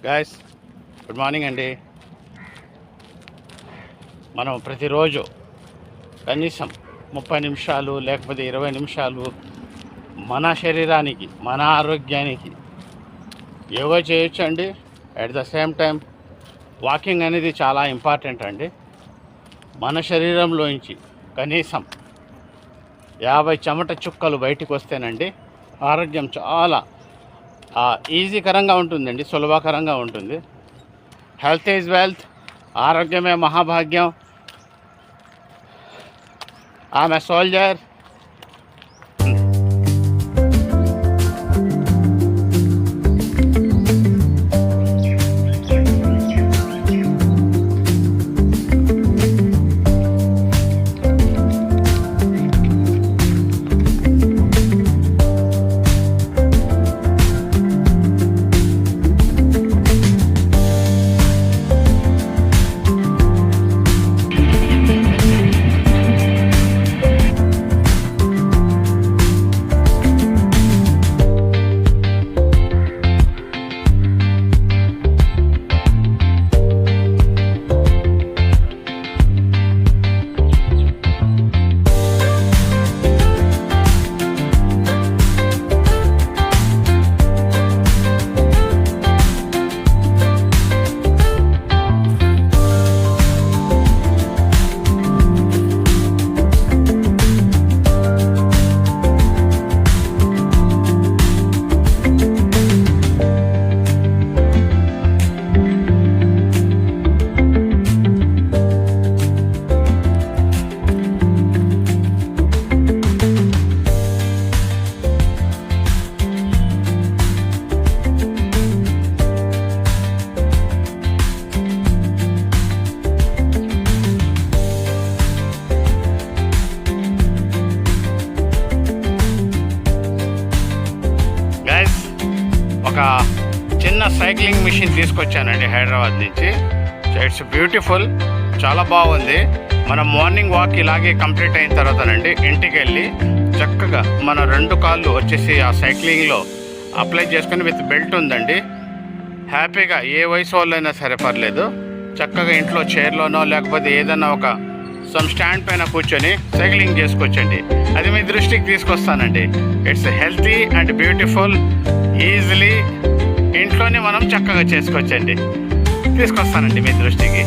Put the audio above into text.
Guys good morning అండి. మనం ప్రతిరోజు కనీసం 30 నిమిషాలు లేకపోతే 20 నిమిషాలు మన శరీరానికి, మన ఆరోగ్యానికి యోగా చేయొచ్చు అండి. At the same time walking అనేది చాలా ఇంపార్టెంట్ అండి. మన శరీరంలోంచి కనీసం 50 చెమట చుక్కలు బయటికి వస్తేనండి ఆరోగ్యం చాలా ఈజీకరంగా ఉంటుందండి, సులభకరంగా ఉంటుంది. హెల్త్ ఈజ్ వెల్త్, ఆరోగ్యమే మహాభాగ్యం. ఆమె సోల్జర్. ఒక చిన్న సైక్లింగ్ మిషన్ తీసుకొచ్చానండి హైదరాబాద్ నుంచి. ఇట్స్ బ్యూటిఫుల్, చాలా బాగుంది. మనం మార్నింగ్ వాక్ ఇలాగే కంప్లీట్ అయిన తర్వాతనండి ఇంటికి వెళ్ళి చక్కగా మన 2 కాళ్ళు వచ్చేసి ఆ సైక్లింగ్లో అప్లై చేసుకుని విత్ బెల్ట్ ఉందండి. హ్యాపీగా ఏ వయసు వాళ్ళైనా సరే పర్లేదు, చక్కగా ఇంట్లో చైర్లోనో లేకపోతే ఏదైనా ఒక స్టాండ్ పైన కూర్చొని సైక్లింగ్ చేసుకోవచ్చండి. అది మీ దృష్టికి తీసుకొస్తానండి. It's healthy and beautiful, easily ఇంట్లోనే మనం చక్కగా చేసుకోవచ్చండి. తీసుకొస్తానండి మీ దృష్టికి.